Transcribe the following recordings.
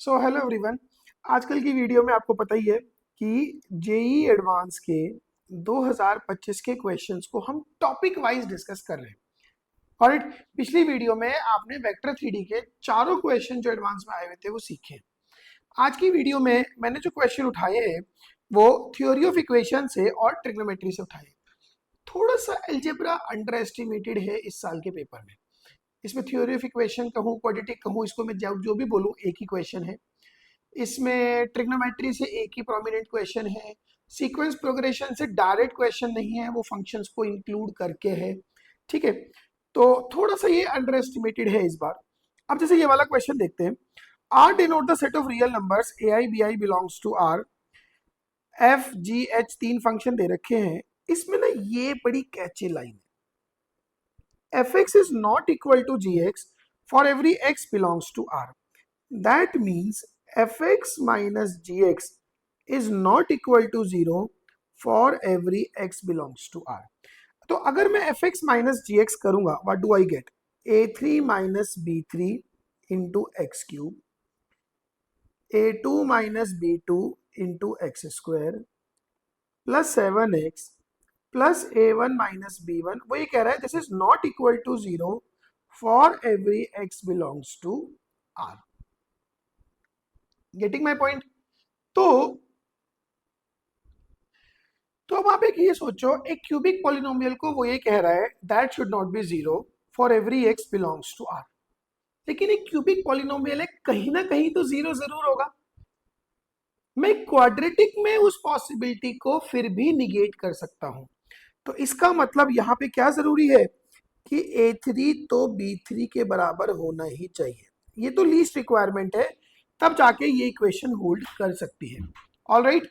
So hello everyone. आजकल की video में आपको पता ही है कि जेई एडवांस के 2025 के क्वेश्चंस को हम टॉपिक वाइज डिस्कस कर रहे हैं। और पिछली वीडियो में आपने वेक्टर थ्री के चारों क्वेश्चन जो एडवांस में आए हुए थे वो सीखे। आज की वीडियो में मैंने जो क्वेश्चन उठाए हैं वो थ्योरी ऑफ इक्वेशन से और ट्रिग्नोमेट्री से उठाए। थोड़ा सा अलजेब्रा अंडर एस्टिमेटेड है इस साल के पेपर में। इसमें थ्योरी ऑफ इक्वेशन कहूँ, क्वाड्रेटिक कहूँ, इसको मैं जो भी बोलूँ एक ही क्वेश्चन है। इसमें ट्रिग्नोमेट्री से एक ही प्रोमिनेंट क्वेश्चन है। सीक्वेंस प्रोग्रेशन से डायरेक्ट क्वेश्चन नहीं है, वो फंक्शंस को इंक्लूड करके है। ठीक है, तो थोड़ा सा ये अंडर एस्टिमेटेड है इस बार। अब जैसे ये वाला क्वेश्चन देखते हैं। R denote the set of real numbers A I B I belongs to R. F G H तीन फंक्शन दे रखे हैं। इसमें ना ये बड़ी कैची लाइन है, F X is not equal to G X for every X belongs to R. That means fx minus gx is not equal to 0 for every x belongs to R. तो अगर मैं fx minus gx करूंगा, what do I get? a3 minus b3 into x cube, a2 minus b2 into x square plus 7x plus a1 minus b1. वो ये कह रहा है this is not equal to 0 for every x belongs to R. Getting my point. तो अब आप एक ये सोचो, एक क्यूबिक पॉलिनोमियल को वो ये कह रहा है that should not be zero for every X belongs to R. लेकिन एक क्यूबिक पॉलिनोमियल है, कहीं ना कहीं तो जीरो जरूर होगा। मैं क्वाड्रेटिक में उस पॉसिबिलिटी को फिर भी निगेट कर सकता हूं। तो इसका मतलब यहां पे क्या जरूरी है कि a3 तो b3 के बराबर होना ही चाहिए। ये तो लीस्ट रिक्वायरमेंट है, तब जाके ये इक्वेशन होल्ड कर सकती है। All right,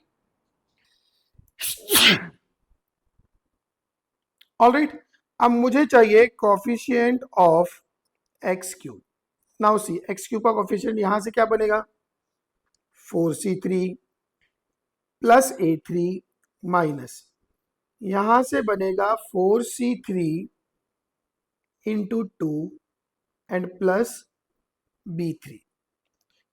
all right. अब मुझे चाहिए coefficient of x cube. Now see, x cube का कॉफिशिएंट यहां से क्या बनेगा, 4c3 प्लस a3 माइनस यहां से बनेगा 4c3 into 2 and plus b3।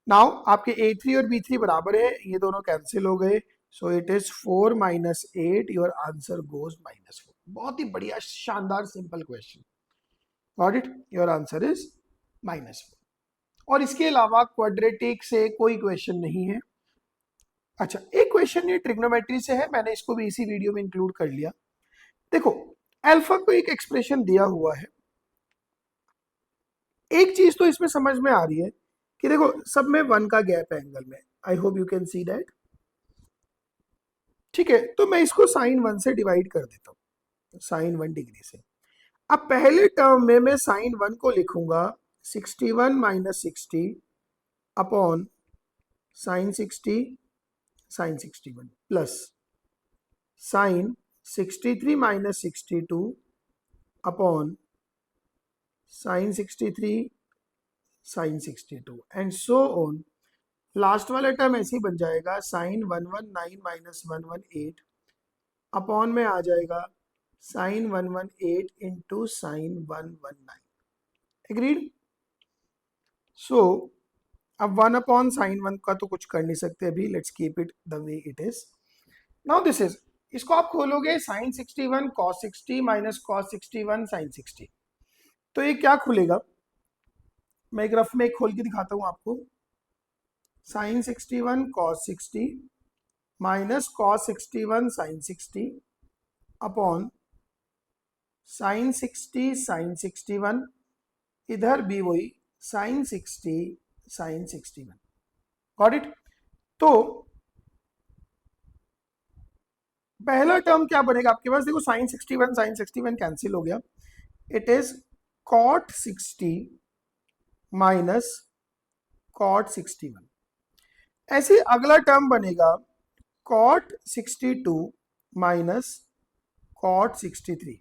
Now आपके a3 और b3 बराबर है, ये दोनों कैंसिल हो गए। So it is 4 minus 8, your answer goes -4। बहुत ही बढ़िया, शानदार, simple question. Got it, your answer is -4। और इसके अलावा क्वाड्रेटिक से कोई क्वेश्चन नहीं है। अच्छा, एक क्वेश्चन ये ट्रिग्नोमेट्री से है, मैंने इसको भी इसी वीडियो में इंक्लूड कर लिया। देखो, अल्फा को एक एक्सप्रेशन दिया हुआ है। एक चीज तो इसमें समझ में आ रही है कि देखो सब में 1 का गैप है एंगल में। I hope you can see that. ठीक है, तो मैं इसको साइन 1 से डिवाइड कर देता हूँ, साइन 1 डिग्री से। अब पहले टर्म में मैं साइन 1 को लिखूंगा 61 minus 60 upon sine 60 sine 61 plus sine 63 minus 62 upon sine 63 sine 62 and so on. Last वाला टर्म ऐसे ही बन जाएगा, साइन 119 माइनस 118 अपॉन में आ जाएगा साइन 118 इंटू साइन 119। एग्रीड। सो अब 1 अपॉन साइन 1 का तो कुछ कर नहीं सकते अभी, let's keep it the way it is. Now this is, इसको आप खोलोगे sine 61 cos 60 minus cos 61 sine 60। तो ये क्या खुलेगा, मैं एक रफ में एक खोल के दिखाता हूं आपको। Sine 61 cos 60 minus cos 61 sine 60 upon sine 60 sine 61, इधर भी वही साइन 60 साइन 61। Got it. तो पहला टर्म क्या बनेगा आपके पास, देखो साइन 61 साइन 61 कैंसिल हो गया। It is cot 60 minus cot 61। ऐसे अगला टर्म बनेगा कॉट 62 माइनस कॉट 63।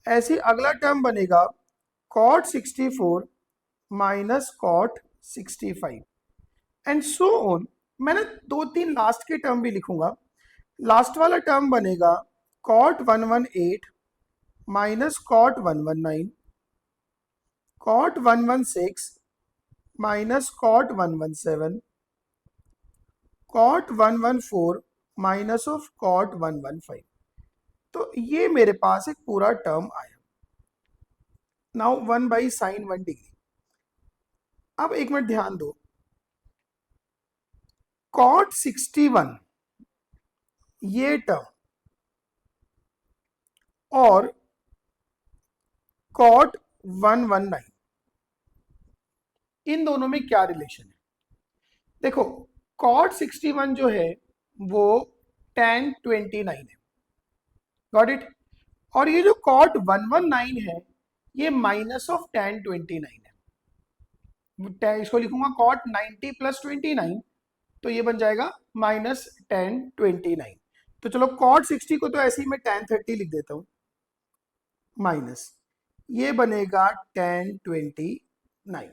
ऐसे अगला टर्म बनेगा cot 64 minus cot 65 and so on. मैंने 2-3 लास्ट के टर्म भी लिखूंगा। लास्ट वाला टर्म बनेगा cot 118 minus cot 119 cot 116 minus cot 117 cot 114 minus of cot 115। तो ये मेरे पास एक पूरा टर्म आया। Now 1/sin 1 degree. अब एक मिनट ध्यान दो, कॉट 61 ये टर्म और कॉट 119 इन दोनों में क्या रिलेशन है? देखो, कॉट 61 जो है वो tan 29 है, गॉट इट। और ये जो कॉट 119 है ये माइनस ऑफ tan 29 है। इसको लिखूंगा कॉट 90 प्लस 29, तो ये बन जाएगा माइनस tan 29। तो चलो कॉट 60 को तो ऐसे ही मैं tan 30 लिख देता हूं, माइनस ये बनेगा tan 29।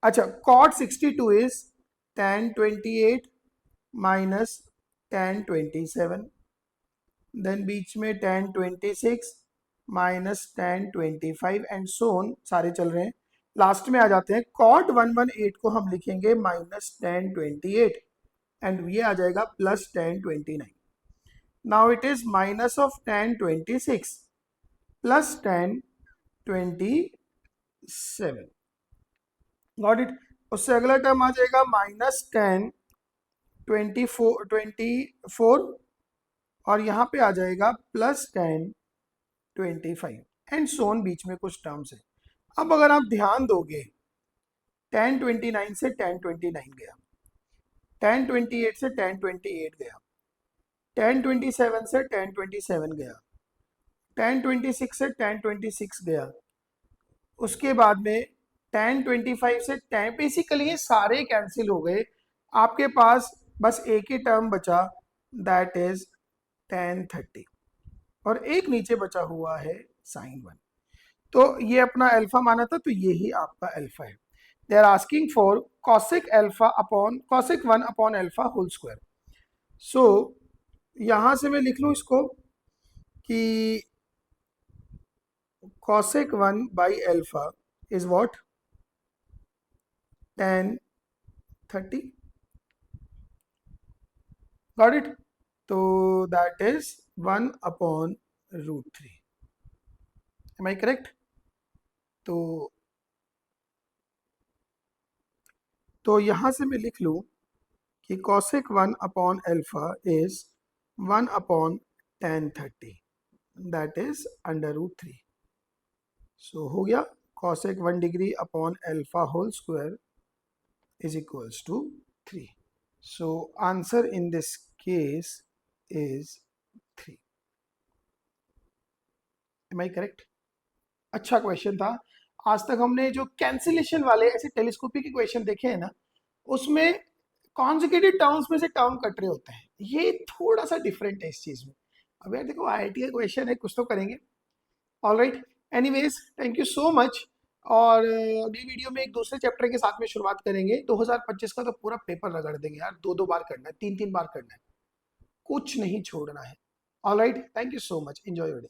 अच्छा, cot 62 is tan 28 minus tan 27, then बीच में tan 26 minus tan 25 and so on सारे चल रहे हैं। लास्ट में आ जाते हैं, कॉट 118 को हम लिखेंगे माइनस tan 28 एंड ये आ जाएगा plus tan 29। Now it is minus of tan 26 plus tan 27, got it. उससे अगला टर्म आ जाएगा माइनस tan 24 और यहाँ पे आ जाएगा प्लस tan 25 एंड सोन बीच में कुछ टर्म्स है। अब अगर आप ध्यान दोगे, tan 29 से tan 29 गया, tan 28 से tan 28 गया, tan 27 से tan 27 गया, tan 26 से tan 26 गया, उसके बाद में tan 25 से tan, बेसिकली ये सारे कैंसिल हो गए। आपके पास बस एक ही टर्म बचा, दैट इज tan 30 और एक नीचे बचा हुआ है sin 1। तो ये अपना अल्फा माना था, तो ये ही आपका अल्फा है। They are asking for cosec alpha upon cosec 1 upon alpha whole square. So यहां से मैं लिख लूं इसको कि cosec 1 by alpha is what, tan 30, got it. तो that is 1 upon √3, am I correct? तो यहां से मैं लिख लूं कि cosec 1 upon alpha is 1 upon tan 30, that is √3। So हो गया cosec 1 degree upon alpha whole square is equals to 3। So answer in this case is 3, am I correct? अच्छा क्वेश्चन था। आज तक हमने जो कैंसिलेशन वाले ऐसे टेलीस्कोपिक के क्वेश्चन देखे हैं ना, उसमें कॉन्जिक्यूटिव टर्म्स में से टर्म कट रहे होते हैं, ये थोड़ा सा डिफरेंट है इस चीज में। अब यार देखो, आईआईटी का क्वेश्चन है, कुछ तो करेंगे। Alright, anyways thank you so much. और अगली वीडियो में एक दूसरे चैप्टर के साथ में शुरुआत करेंगे। 2025 का तो पूरा पेपर रगड़ देंगे यार, 2-2 बार करना है, 3-3 बार करना है, कुछ नहीं छोड़ना है। Alright, thank you so much, enjoy your day.